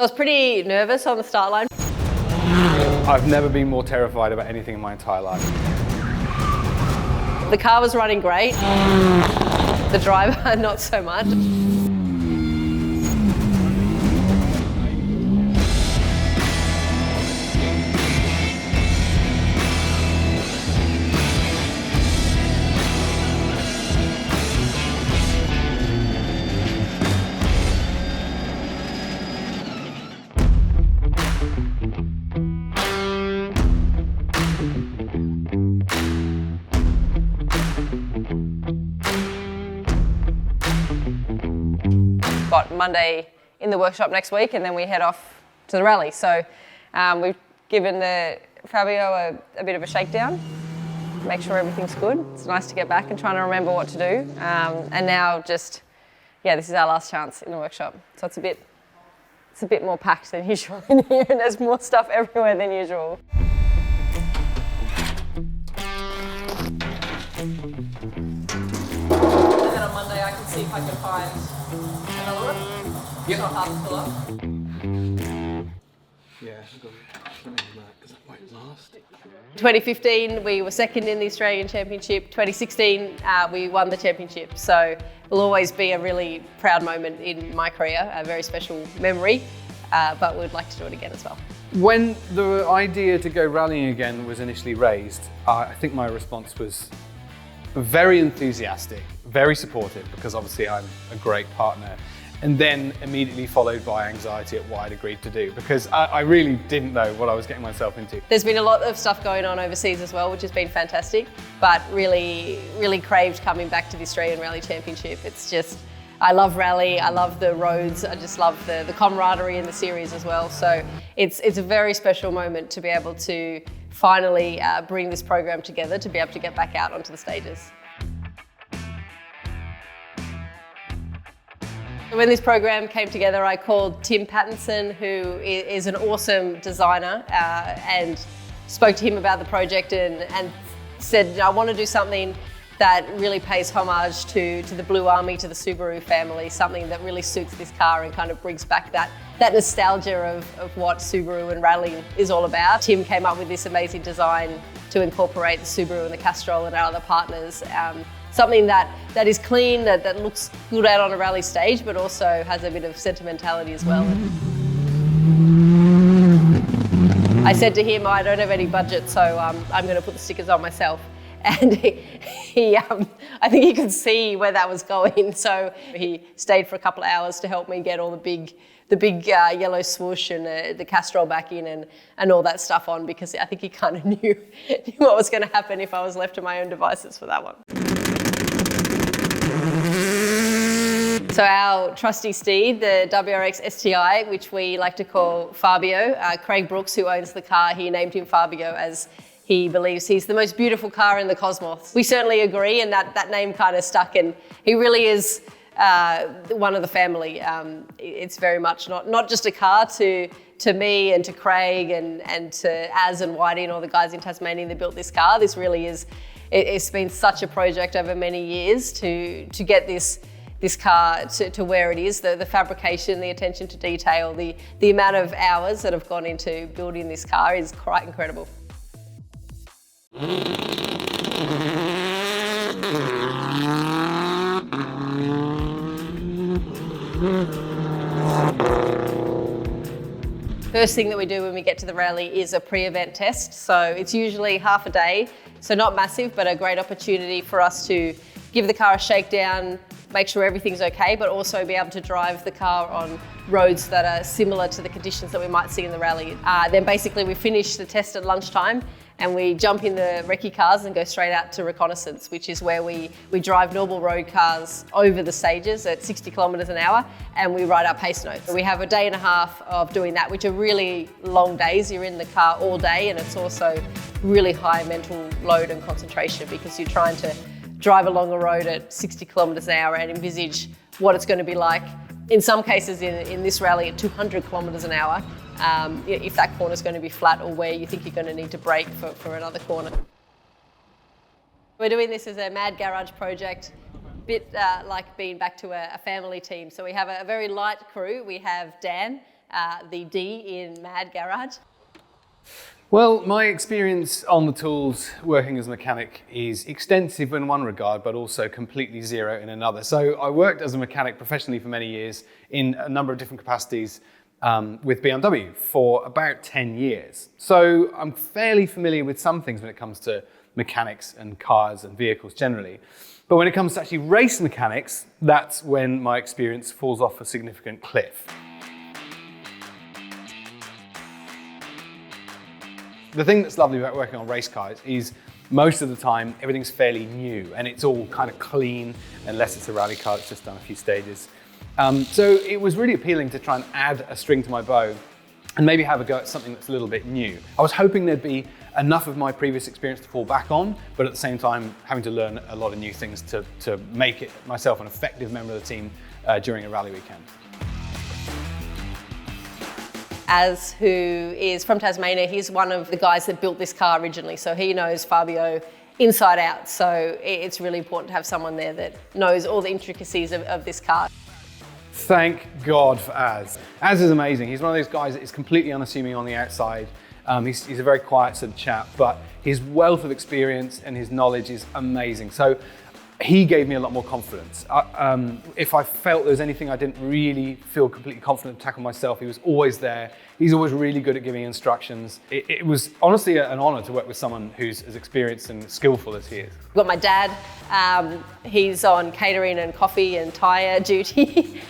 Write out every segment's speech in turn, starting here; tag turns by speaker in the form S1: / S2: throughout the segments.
S1: I was pretty nervous on the start line.
S2: I've never been more terrified about anything in my entire life.
S1: The car was running great. The driver, not so much. Got Monday in the workshop next week, and then we head off to the rally. So we've given Fabio a bit of a shakedown, make sure everything's good. It's nice to get back and trying to remember what to do. And now this is our last chance in the workshop. So it's a bit more packed than usual in here, and there's more stuff everywhere than usual. And then on Monday I can see if I can find another one. Yep. Not hard to pull up.
S2: Yeah, I've got something like that because that won't last.
S1: 2015 we were second in the Australian Championship. 2016 we won the championship. So it'll always be a really proud moment in my career, a very special memory, but we'd like to do it again as well.
S2: When the idea to go rallying again was initially raised, I think my response was very enthusiastic, very supportive, because obviously I'm a great partner, and then immediately followed by anxiety at what I'd agreed to do, because I really didn't know what I was getting myself into.
S1: There's been a lot of stuff going on overseas as well, which has been fantastic, but really craved coming back to the Australian Rally Championship. It's just, I love rally, I love the roads, I just love the camaraderie in the series as well. So it's a very special moment to be able to finally bring this program together, to be able to get back out onto the stages. When this program came together, I called Tim Pattinson, who is an awesome designer, and spoke to him about the project and said, I want to do something that really pays homage to the Blue Army, to the Subaru family, something that really suits this car and kind of brings back that nostalgia of what Subaru and rallying is all about. Tim came up with this amazing design to incorporate the Subaru and the Castrol and our other partners. Something that is clean, that looks good out on a rally stage, but also has a bit of sentimentality as well. I said to him, I don't have any budget, so I'm going to put the stickers on myself. And I think he could see where that was going, so he stayed for a couple of hours to help me get all the big yellow swoosh and the Castrol back in and all that stuff on, because I think he kind of knew what was going to happen if I was left to my own devices for that one. So our trusty steed, the WRX STI, which we like to call Fabio, Craig Brooks, who owns the car, he named him Fabio as he believes he's the most beautiful car in the cosmos. We certainly agree, and that name kind of stuck, and he really is one of the family. It's very much not just a car to me and to Craig and to Az and Whitey and all the guys in Tasmania that built this car. This really is, it's been such a project over many years to get this car to where it is, the fabrication, the attention to detail, the amount of hours that have gone into building this car is quite incredible. First thing that we do when we get to the rally is a pre-event test. So it's usually half a day, so not massive, but a great opportunity for us to give the car a shakedown, make sure everything's okay, but also be able to drive the car on roads that are similar to the conditions that we might see in the rally. Then basically we finish the test at lunchtime and we jump in the recce cars and go straight out to reconnaissance, which is where we drive normal road cars over the stages at 60 kilometres an hour, and we write our pace notes. We have a day and a half of doing that, which are really long days. You're in the car all day, and it's also really high mental load and concentration because you're trying to drive along a road at 60 kilometres an hour and envisage what it's going to be like, in some cases in this rally at 200 kilometres an hour, if that corner is going to be flat or where you think you're going to need to brake for another corner. We're doing this as a mad garage project, a bit like being back to a family team. So we have a very light crew. We have Dan, the D in Mad Garage?
S2: Well, my experience on the tools working as a mechanic is extensive in one regard, but also completely zero in another. So I worked as a mechanic professionally for many years in a number of different capacities with BMW for about 10 years. So I'm fairly familiar with some things when it comes to mechanics and cars and vehicles generally. But when it comes to actually race mechanics, that's when my experience falls off a significant cliff. The thing that's lovely about working on race cars is most of the time everything's fairly new and it's all kind of clean, unless it's a rally car that's just done a few stages. So it was really appealing to try and add a string to my bow and maybe have a go at something that's a little bit new. I was hoping there'd be enough of my previous experience to fall back on, but at the same time having to learn a lot of new things to make it myself an effective member of the team during a rally weekend.
S1: Az, who is from Tasmania, he's one of the guys that built this car originally, so he knows Fabio inside out. So it's really important to have someone there that knows all the intricacies of this car.
S2: Thank God for Az. Az is amazing. He's one of those guys that is completely unassuming on the outside. He's a very quiet sort of chap, but his wealth of experience and his knowledge is amazing. So he gave me a lot more confidence. If I felt there was anything I didn't really feel completely confident to tackle myself, he was always there. He's always really good at giving instructions. It was honestly an honor to work with someone who's as experienced and skillful as he is.
S1: I've got my dad. He's on catering and coffee and tyre duty.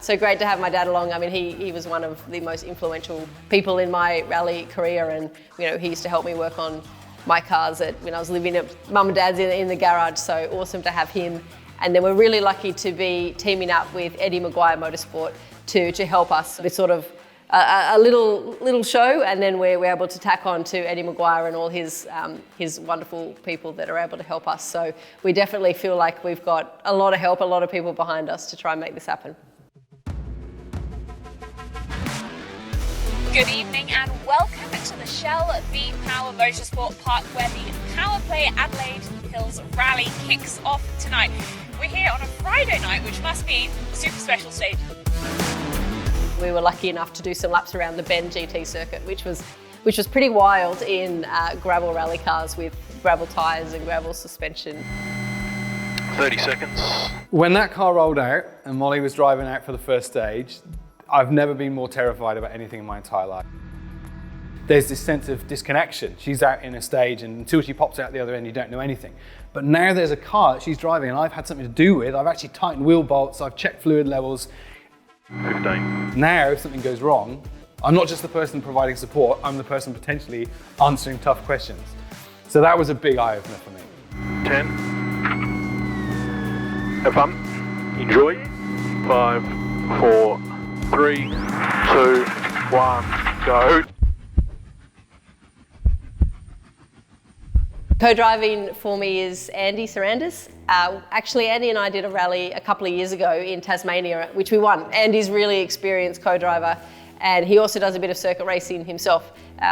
S1: So great to have my dad along. I mean, he was one of the most influential people in my rally career, and he used to help me work on my cars when I was living at mum and dad's in the garage, so awesome to have him. And then we're really lucky to be teaming up with Eddie Maguire Motorsport to help us with sort of a little show, and then we're able to tack on to Eddie Maguire and all his wonderful people that are able to help us. So we definitely feel like we've got a lot of help, a lot of people behind us to try and make this happen.
S3: Good evening and welcome to the Shell V-Power Motorsport Park, where the Power Play Adelaide Hills Rally kicks off tonight. We're here on a Friday night, which must be a super special stage.
S1: We were lucky enough to do some laps around the Bend GT circuit, which was pretty wild in gravel rally cars with gravel tyres and gravel suspension.
S4: 30 seconds.
S2: When that car rolled out and Molly was driving out for the first stage, I've never been more terrified about anything in my entire life. There's this sense of disconnection. She's out in a stage, and until she pops out the other end, you don't know anything. But now there's a car that she's driving and I've had something to do with. I've actually tightened wheel bolts, I've checked fluid levels.
S4: 15.
S2: Now, if something goes wrong, I'm not just the person providing support, I'm the person potentially answering tough questions. So that was a big eye-opener for me.
S4: 10. Have fun. Enjoy. 5, 4, 3, 2, 1, go.
S1: Co-driving for me is Andy Sarandis. Actually, Andy and I did a rally a couple of years ago in Tasmania, which we won. Andy's really experienced co-driver, and he also does a bit of circuit racing himself.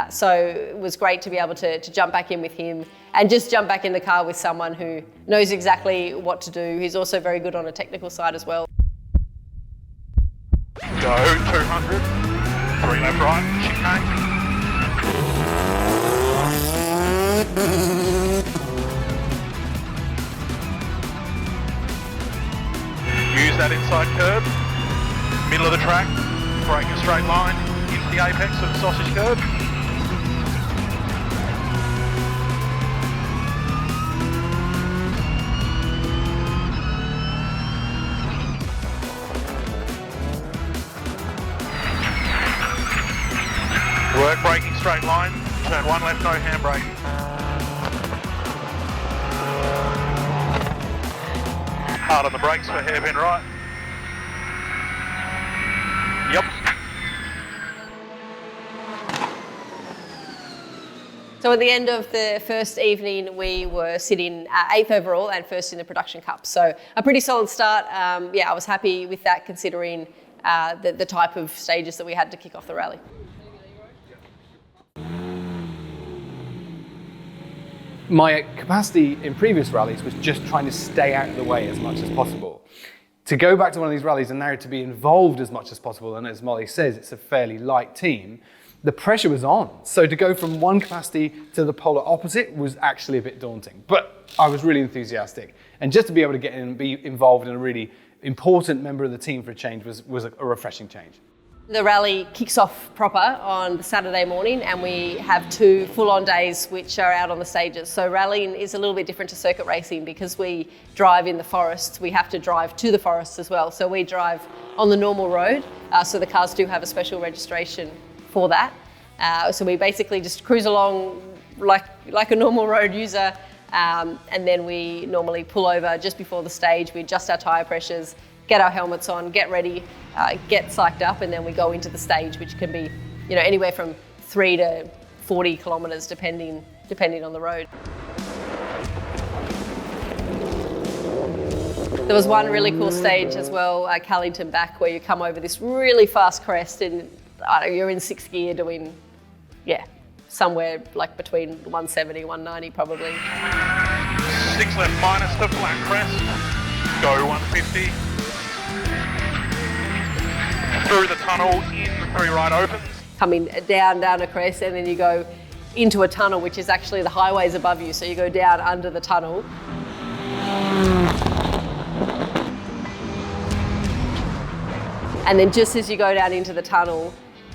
S1: So it was great to be able to jump back in with him and just jump back in the car with someone who knows exactly what to do. He's also very good on a technical side as well.
S4: Go 200. 3 left right. Chicane. Use that inside curb, middle of the track, break a straight line into the apex of the sausage curb. Work braking straight line, turn 1 left, no handbrake. Hard on the brakes for hairpin right. Yep.
S1: So at the end of the first evening, we were sitting 8th overall and first in the production cup. So a pretty solid start. Yeah, I was happy with that considering the type of stages that we had to kick off the rally. My
S2: capacity in previous rallies was just trying to stay out of the way as much as possible. to go back to one of these rallies and now to be involved as much as possible, and as Molly says, it's a fairly light team, the pressure was on. So to go from one capacity to the polar opposite was actually a bit daunting. But I was really enthusiastic. And just to be able to get in and be involved in a really important member of the team for a change was a refreshing change.
S1: The rally kicks off proper on the Saturday morning, and we have 2 full-on days which are out on the stages. So rallying is a little bit different to circuit racing because we drive in the forests. We have to drive to the forests as well. So we drive on the normal road, so the cars do have a special registration for that. So we basically just cruise along like a normal road user, and then we normally pull over just before the stage. We adjust our tyre pressures, get our helmets on, get ready, get psyched up, and then we go into the stage, which can be, anywhere from 3 to 40 kilometres, depending on the road. There was one really cool stage as well, Callington back, where you come over this really fast crest, and you're in 6th gear doing, somewhere like between 170, 190 probably.
S4: 6 left minus to flat crest, go 150. Through the tunnel, in 3 right opens.
S1: Coming down a crest, and then you go into a tunnel, which is actually the highways above you. So you go down under the tunnel. And then just as you go down into the tunnel,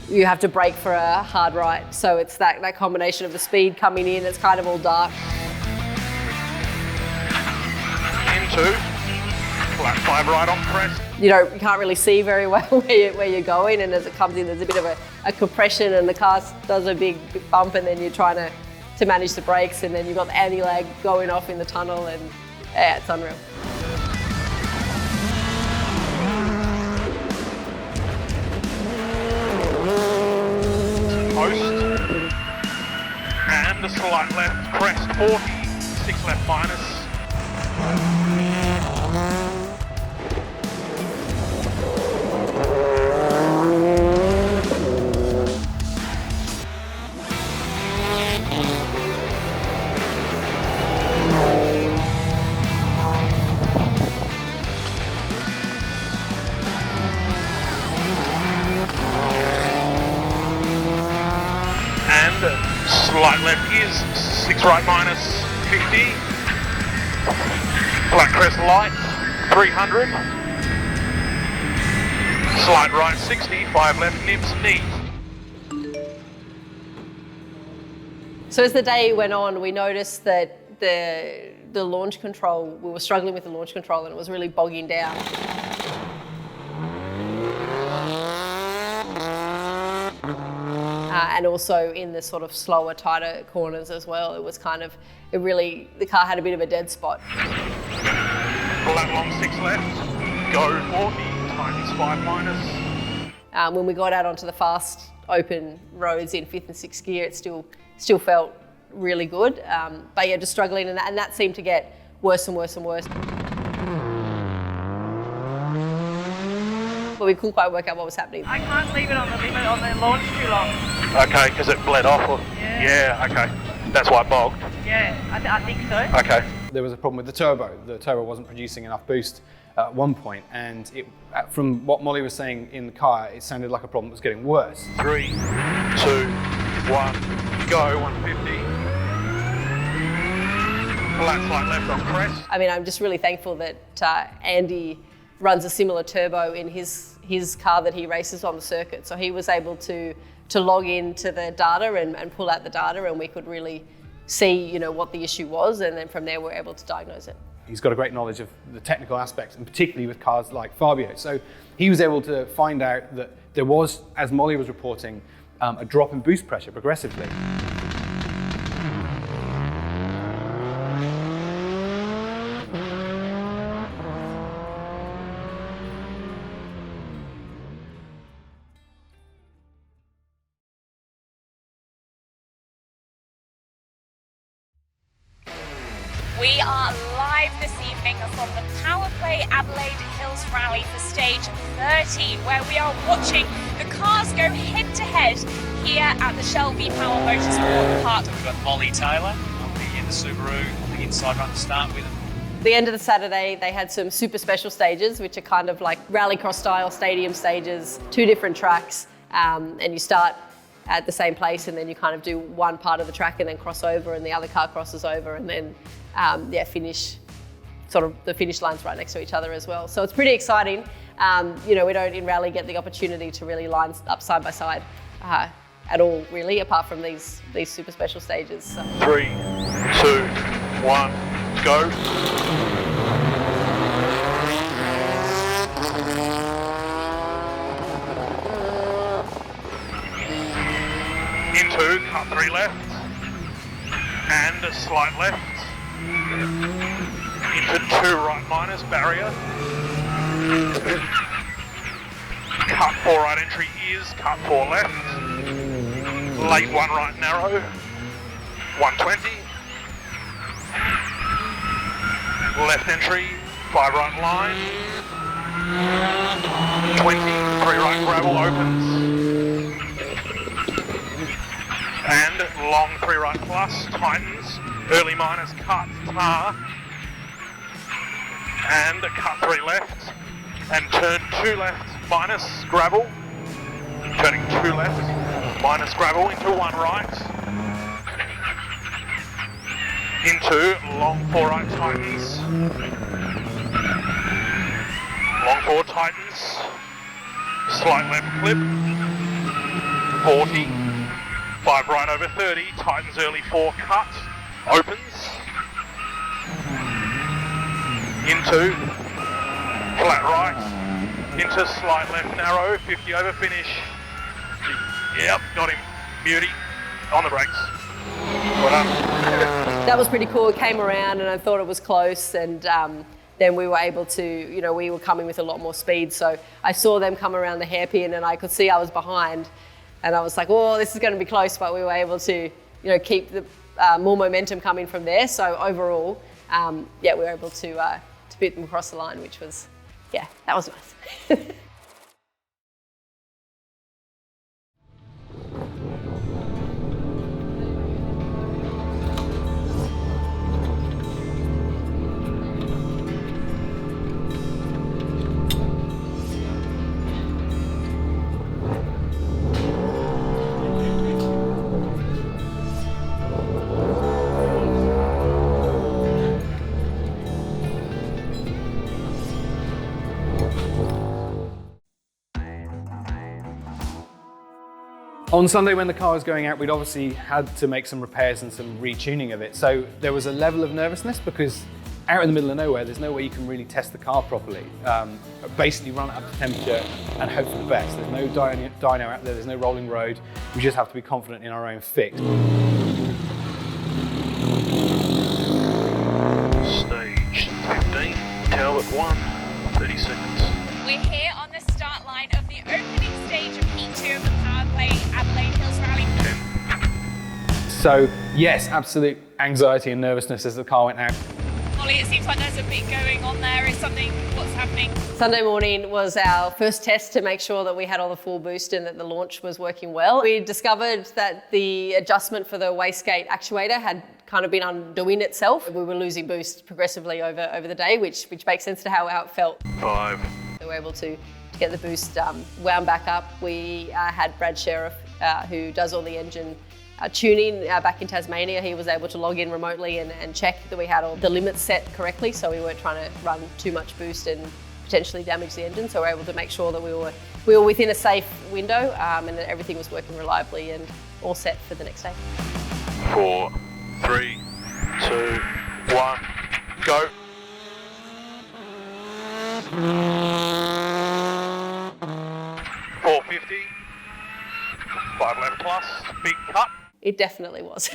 S1: you have to brake for a hard right. So it's that combination of the speed coming in, it's kind of all dark.
S4: Into flat 5 right on crest.
S1: You can't really see very well where you're going, and as it comes in, there's a bit of a compression, and the car does a big bump, and then you're trying to manage the brakes, and then you've got the anti-lag going off in the tunnel, and it's unreal.
S4: Post, and a slight left crest 40, 6 left minus. Slight left is 6 right minus 50. Flat crest light 300. Slight right 60, 5 left nibs neat.
S1: So as the day went on, we noticed that the launch control, we were struggling with the launch control, and it was really bogging down. And also in the sort of slower, tighter corners as well. It was the car had a bit of a dead spot.
S4: Flat long 6 left, go 40, tightens 5 minus.
S1: When we got out onto the fast, open roads in 5th and 6th gear, it still felt really good. But just struggling, and that seemed to get worse and worse and worse. But we couldn't quite work out what was happening.
S5: I can't leave it on the limit on the launch too long.
S4: Okay, because it bled off? Or?
S5: Yeah.
S4: Okay. That's why it bogged?
S5: Yeah, I think so.
S4: Okay.
S2: There was a problem with the turbo. The turbo wasn't producing enough boost at one point, and from what Molly was saying in the car, it sounded like a problem that was getting worse.
S4: 3, 2, 1, go 150. Flat slight left on crest.
S1: I'm just really thankful that Andy runs a similar turbo in his car that he races on the circuit. So he was able to log into the data and pull out the data, and we could really see what the issue was, and then from there we're able to diagnose it.
S2: He's got a great knowledge of the technical aspects, and particularly with cars like Fabio. So he was able to find out that there was, as Molly was reporting, a drop in boost pressure progressively.
S3: We are live this evening from the Power Play Adelaide Hills Rally for stage 30, where we are watching the cars go head to head here at the Shell V-Power Motorsport Park.
S6: We've got Molly Taylor in the Subaru on the inside run to start with.
S1: The end of the Saturday, they had some super special stages, which are kind of like rallycross style stadium stages, 2 different tracks, and you start at the same place and then you kind of do one part of the track and then cross over and the other car crosses over and then finish, sort of the finish line's right next to each other as well. So it's pretty exciting. We don't in rally get the opportunity to really line up side by side at all, really, apart from these super special stages. So.
S4: 3, 2, 1, go. Into cut 3 left and a slight left. Into 2 right minus barrier. Cut 4 right entry is cut 4 left. Late 1 right narrow. 120. Left entry, 5 right line. 20, 3 right gravel opens. And long 3 right plus, tightens. Early minus cut, tar. And cut 3 left. And turn 2 left, minus gravel. Turning 2 left, minus gravel into 1 right. Into long 4 right tightens. Long 4 tightens. Slight left clip. 40. 5 right over 30. Tightens early 4 cut. Opens. Into flat right. Into slight left narrow. 50 over finish. Yep, got him. Beauty. On the brakes. Well done.
S1: That was pretty cool. It came around and I thought it was close, and then we were able to, we were coming with a lot more speed. So I saw them come around the hairpin and I could see I was behind, and I was like, oh, this is going to be close, but we were able to, keep the more momentum coming from there. So overall, we were able to beat them across the line, which was, that was nice.
S2: On Sunday when the car was going out, we'd obviously had to make some repairs and some retuning of it. So there was a level of nervousness because out in the middle of nowhere, there's no way you can really test the car properly. Basically run it up to temperature and hope for the best. There's no dyno out there, there's no rolling road. We just have to be confident in our own fix.
S4: Stage 15, Talbot 1, 30 seconds.
S3: We're here on the start line of the opening stage of P2 of the Power Play Adelaide Hills Rally.
S4: 10.
S2: So yes, absolute anxiety and nervousness as the car went out.
S3: Molly, it seems like there's a bit going on there. What's happening?
S1: Sunday morning was our first test to make sure that we had all the full boost and that the launch was working well. We discovered that the adjustment for the wastegate actuator had kind of been undoing itself. We were losing boost progressively over the day, which makes sense to how it felt.
S4: 5.
S1: We were able to get the boost wound back up. We had Brad Sheriff, who does all the engine tuning back in Tasmania. He was able to log in remotely and check that we had all the limits set correctly, so we weren't trying to run too much boost and potentially damage the engine. So we were able to make sure that we were within a safe window and that everything was working reliably and all set for the next day.
S4: 4, 3, 2, 1, go. .450, 5 left plus, big cut.
S1: It definitely was.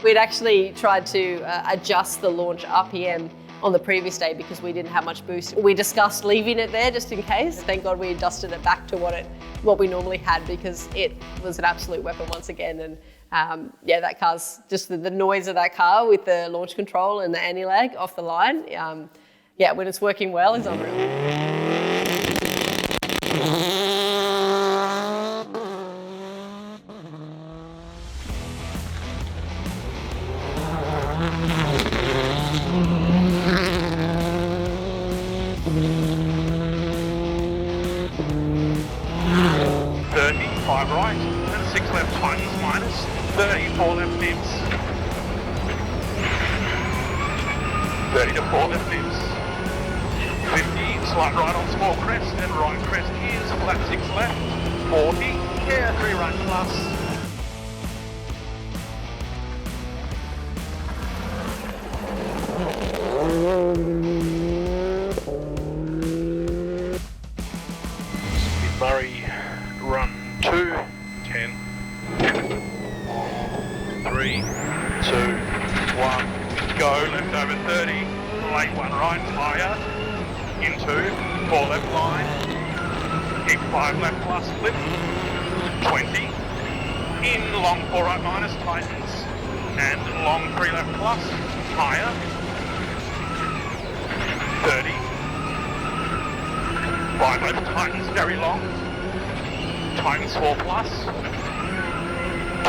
S1: We'd actually tried to adjust the launch RPM on the previous day because we didn't have much boost. We discussed leaving it there just in case. Thank God we adjusted it back to what we normally had, because it was an absolute weapon once again. And that car's just the noise of that car with the launch control and the anti-lag off the line. When it's working well, it's unreal.
S4: 6 left tightens minus, 30, 4 left dips. 30 to 4 left dips. 50, slight right on small crest, and right crest is flat 6 left. 40, yeah, 3 right plus. Murray, run 2, 10. 3, 2, 1, go, left over 30, late 1 right, higher, into, 4 left line, keep 5 left plus, flip, 20, in, long 4 right minus, tightens, and long 3 left plus, higher, 30, 5 left, tightens, very long, tightens 4 plus,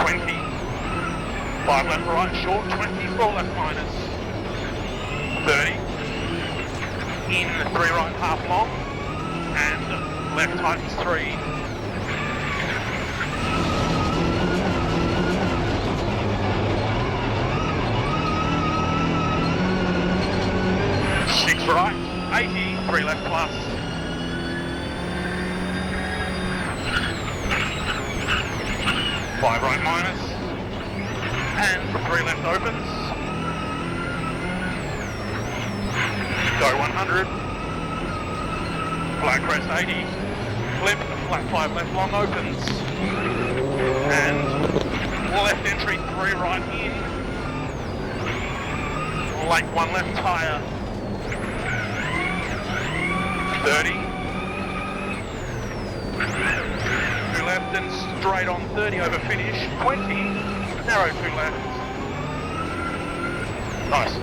S4: 20, 5 left right short, 20, 4 left minus, 30, in 3 right half long, and left tightens 3, 6 right, 80, 3 left plus, 5 right minus, and 3 left opens, go 100, flat crest 80, flip, flat 5 left long opens, and left entry 3 right in, late 1 left tyre, 30, 2 left and straight on 30 over finish, 20, narrow 2 left. Nice.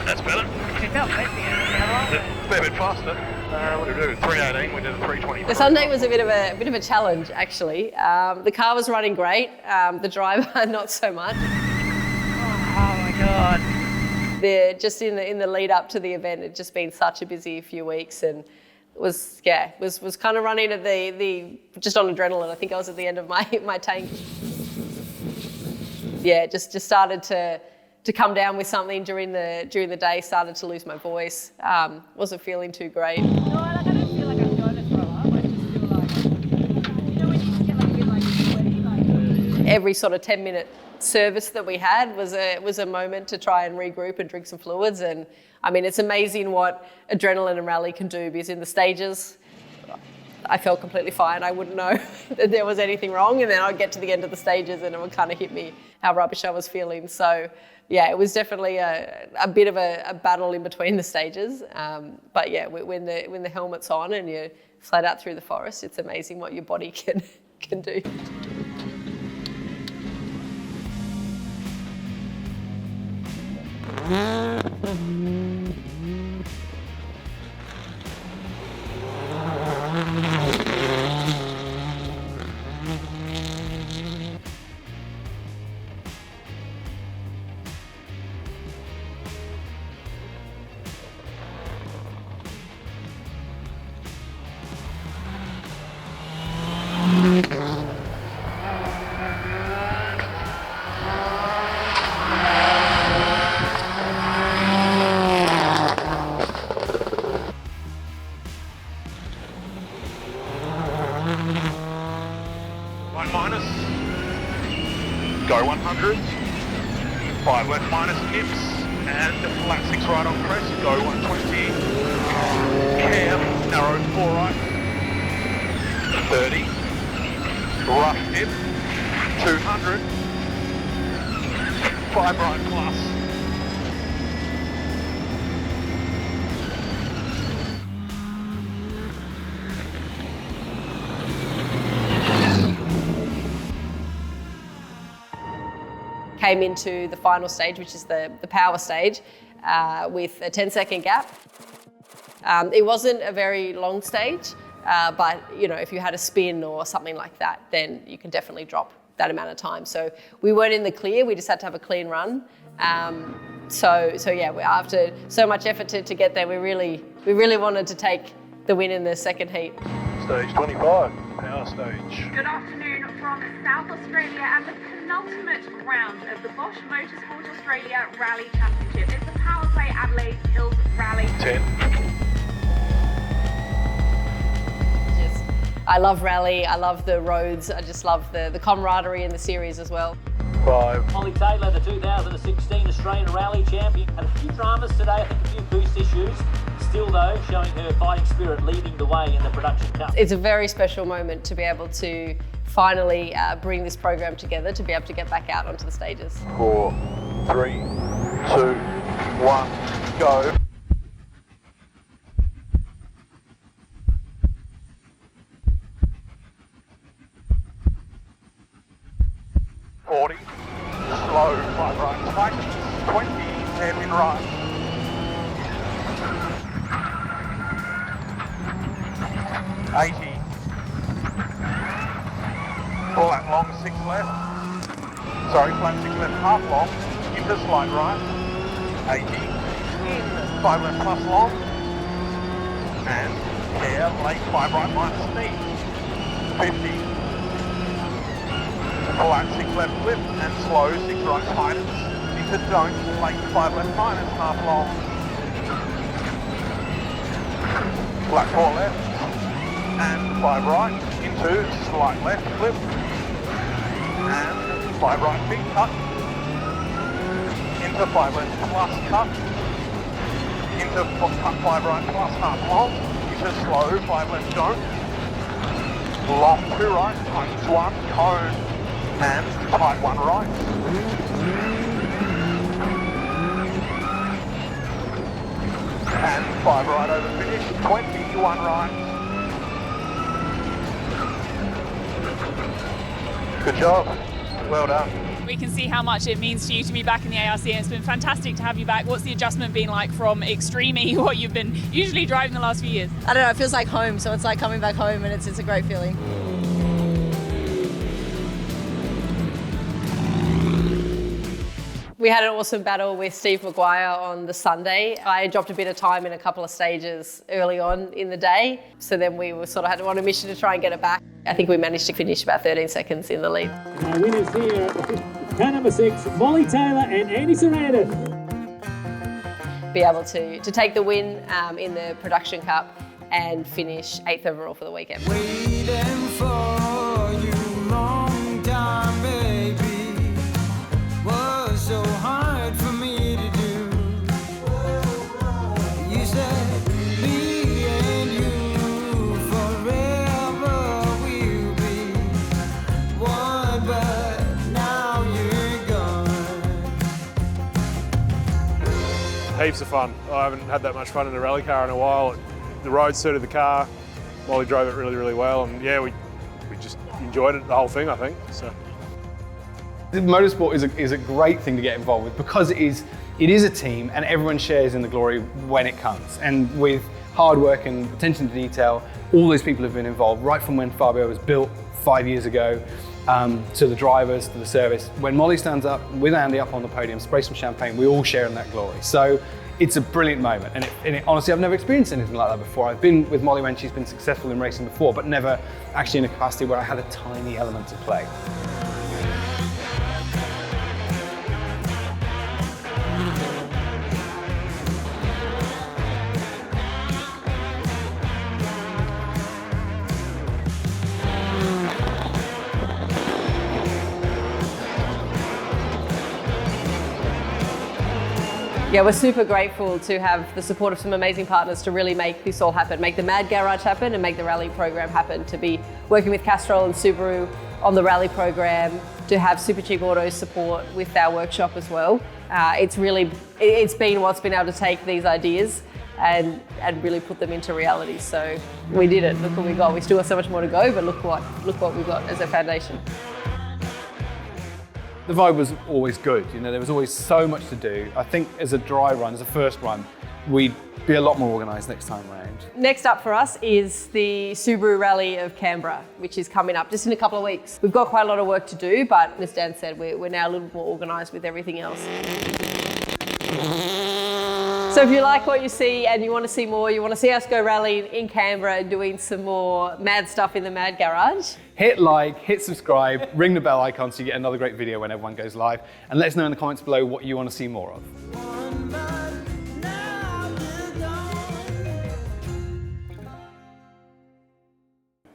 S4: That's better.
S5: It felt late the end of the other one.
S4: Fair bit faster. What did we do? 318. We did a 320.
S1: The Sunday was a bit of a challenge, actually. The car was running great. The driver, not so much.
S5: Oh my God.
S1: Just in the lead up to the event, it'd just been such a busy few weeks, and was kind of running at the just on adrenaline. I think I was at the end of my tank. Yeah, just started to come down with something during the day. Started to lose my voice. Wasn't feeling too great.
S5: No, like, I don't feel like I'm going to throw up. I just feel like, you know, when you get like a bit like sweaty, like.
S1: Every sort of 10-minute service that we had was a moment to try and regroup and drink some fluids. And I mean, it's amazing what adrenaline and rally can do, because in the stages, I felt completely fine. I wouldn't know that there was anything wrong, and then I'd get to the end of the stages and it would kind of hit me how rubbish I was feeling. So yeah, it was definitely a bit of a battle in between the stages. But yeah, when the helmet's on and you're flat out through the forest, it's amazing what your body can do.
S4: Right minus, go 100, 5 left minus dips, and flat 6 right on crest, go 120, cam, narrow 4 right, 30, rough dip, 200, 5 right plus,
S1: Came into the final stage, which is the power stage, with a 10-second gap. It wasn't a very long stage, but you know, if you had a spin or something like that, then you can definitely drop that amount of time. So we weren't in the clear, we just had to have a clean run. So yeah, after so much effort to get there, we really wanted to take the win in the second heat.
S4: stage 25, power stage.
S5: Good afternoon from
S3: from South Australia and the penultimate round of the Bosch Motorsport Australia Rally Championship. It's the Power Play Adelaide Hills Rally.
S4: 10.
S1: I love rally, I love the roads, I just love the camaraderie in the series as well.
S4: 5.
S6: Molly Taylor, the 2016 Australian Rally Champion. Had a few dramas today, I think a few boost issues. Still though, showing her fighting spirit leading the way in the production cup.
S1: It's a very special moment to be able to finally bring this program together, to be able to get back out onto the stages.
S4: 4, 3, 2, 1, go. Slow, 5 right, tight, 20, hairpin right. 80. Pull that long 6 left. Sorry, flat 6 left, half long, into slide right. 80. In, 5 left plus long. And hair, late 5 right minus knee. 50. Pull out 6 left flip and slow 6 right tightens into don't, late 5 left minus, half long. Flat 4 left and 5 right into slight left flip and 5 right big cut into 5 left plus cut into cut 5 right plus half long into slow 5 left don't, long 2 right tightens 1 cone and tight 1 right. And 5 right over finish, 20, 1 right. Good job, well done.
S3: We can see how much it means to you to be back in the ARC, and it's been fantastic to have you back. What's the adjustment been like from extreme-y, what you've been usually driving the last few years?
S7: I don't know, it feels like home, so it's like coming back home, and it's a great feeling.
S1: We had an awesome battle with Steve Maguire on the Sunday. I dropped a bit of time in a couple of stages early on in the day, so then we were sort of had on a mission to try and get it back. I think we managed to finish about 13 seconds in the lead.
S8: Our winners here, car number 6, Molly Taylor and Andy Sarandon.
S1: Be able to take the win in the Production Cup and finish 8th overall for the weekend.
S9: Waiting for you long time, baby. Was so hard for me to do. You said me and you forever will be one, but now you're gone.
S10: Heaps of fun. I haven't had that much fun in a rally car in a while. The road suited the car. Molly drove it really, really well, and yeah, we just enjoyed it, the whole thing, I think. So.
S2: Motorsport is a great thing to get involved with because it is a team and everyone shares in the glory when it comes. And with hard work and attention to detail, all those people have been involved right from when Fabio was built 5 years ago, to the drivers, to the service. When Molly stands up with Andy up on the podium, spray some champagne, we all share in that glory. So it's a brilliant moment. And honestly, I've never experienced anything like that before. I've been with Molly when she's been successful in racing before, but never actually in a capacity where I had a tiny element to play.
S1: Yeah, we're super grateful to have the support of some amazing partners to really make this all happen, make the Mad Garage happen and make the rally program happen, to be working with Castrol and Subaru on the rally program, to have Super Cheap Autos support with our workshop as well. It's been what's been able to take these ideas and really put them into reality. So we did it, look what we got. We still have so much more to go, but look what we got as a foundation.
S2: The vibe was always good, you know, there was always so much to do. I think as a dry run, as a first run, we'd be a lot more organised next time round.
S1: Next up for us is the Subaru Rally of Canberra, which is coming up just in a couple of weeks. We've got quite a lot of work to do, but as Dan said, we're now a little more organised with everything else. So if you like what you see and you want to see more, you want to see us go rallying in Canberra and doing some more mad stuff in the Mad Garage,
S2: hit like, hit subscribe, ring the bell icon so you get another great video when everyone goes live, and let us know in the comments below what you want to see more of.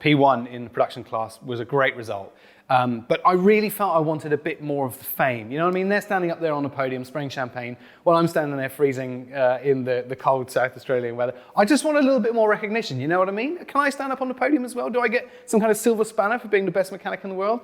S2: P1 in the production class was a great result, but I really felt I wanted a bit more of the fame. You know what I mean? They're standing up there on the podium spraying champagne while I'm standing there freezing in the cold South Australian weather. I just want a little bit more recognition, you know what I mean? Can I stand up on the podium as well? Do I get some kind of silver spanner for being the best mechanic in the world?